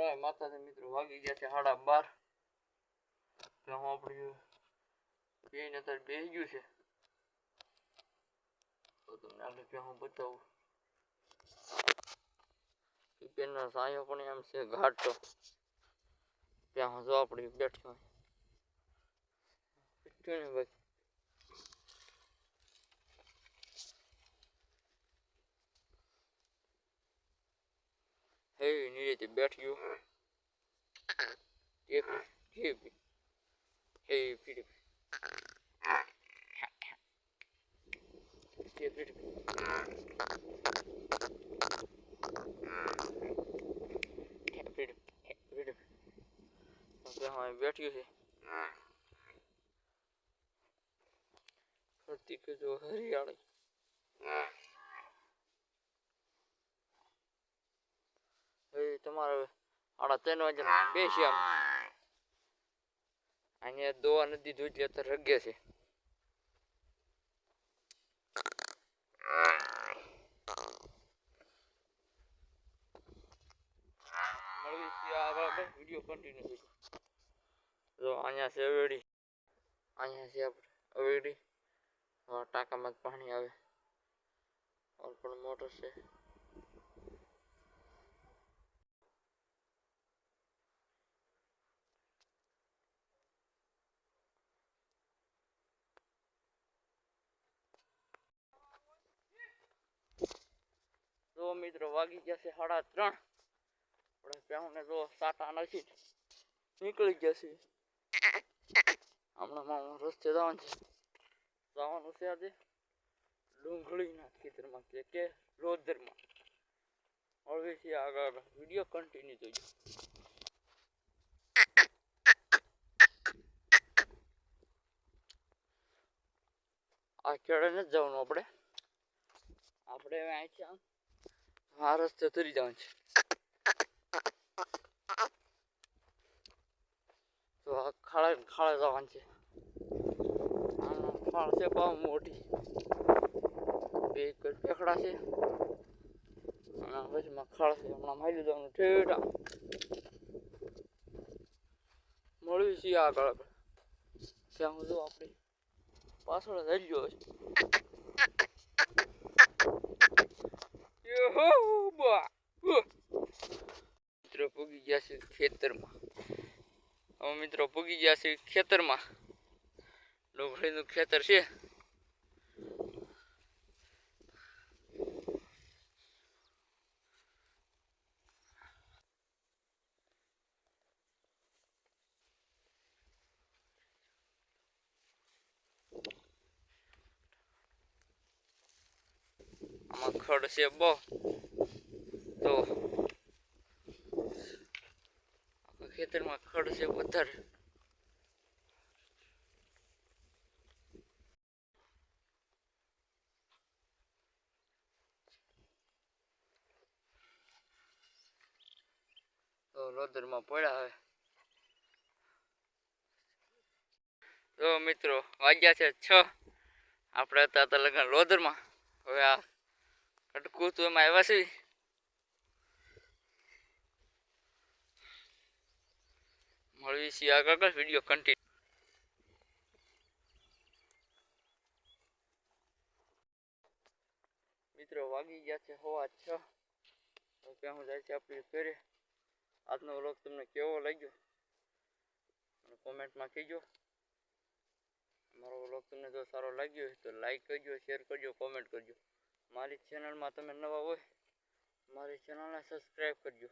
જય માતાજી મિત્રો, વાગી ગયા છે 12:30. તો હું આપણી બેન અત્યારે બેસી ગયું છે. તો તમને આગળ ત્યાં હું બતાવું. બેનનો સાયો પણ એમ છે ઘાટો. ત્યાં હું જો આપણી બેઠ્યો ને ભાઈ. હેવી નીચે બેઠ્યું એક હેવી હેવી બેઠ્યું છે. પ્રતિક જો હરિયાળી તમારે 3:30 વાગે બેસી આમ અહીંયા દોવા નથી જોઈ અત્યારે રગે છે. આગળ વિડીયો કન્ટિન્યુ કરી. જો અહીંયા છે અવેડી, અહીંયા છે આપણે અવેડી. ટાંકામાં પાણી આવે પણ મોટર છે. જો મિત્રો વાગી ગયા છે 3:30. આપણે પ્યાઉને જો સાટા નથી નીકળી ગયા છે. હમણાં રસ્તે જવાનું છે આજે ડુંગળીના ખેતરમાં કે રોદરમાં. હવે આગળ વિડીયો કન્ટિન્યુ જોજો. આ ખેડે નથી જવાનું આપણે અહીંથી આ રસ્તે તરી જવાનું છે. તો આ ખાળે જવાનું છે. ખાળ છે બહુ મોટી, બે પેખડા છે અને વચમાં ખાળ છે. હમણાં મારી જવાનું ઠેઠા મળ્યું છે આગળ ત્યાં હું જો આપણી પાછળ જ ગયો છે. મિત્રો પૂગી ગયા છે ખેતરમાં. હવે મિત્રો પૂગી ગયા છે ખેતરમાં. ડુંગળીનું ખેતર છે. આમાં ખડ છે બહુ. તો ખેતરમાં ખડ છે વધારે. તો લોદરમાં પડ્યા હવે. તો મિત્રો વાગ્યા છે 6. આપણે હતા લગન લોદરમાં. હવે આ કટકું તો એમાં આવ્યા છે. મળવી છે આગળ વિડીયો કન્ટિન્યુ. મિત્રો વાગી ગયા છે 6:15. ત્યાં હું જાય છે આપણી ફેરે. આજનો વ્લોગ તમને કેવો લાગ્યો કોમેન્ટમાં કહેજો. મારો વ્લોગ તમને જો સારો લાગ્યો હોય તો લાઈક કરજો, શેર કરજો, કોમેન્ટ કરજો. મારી ચેનલમાં તમે નવા હોય મારી ચેનલને સબસ્ક્રાઈબ કરજો.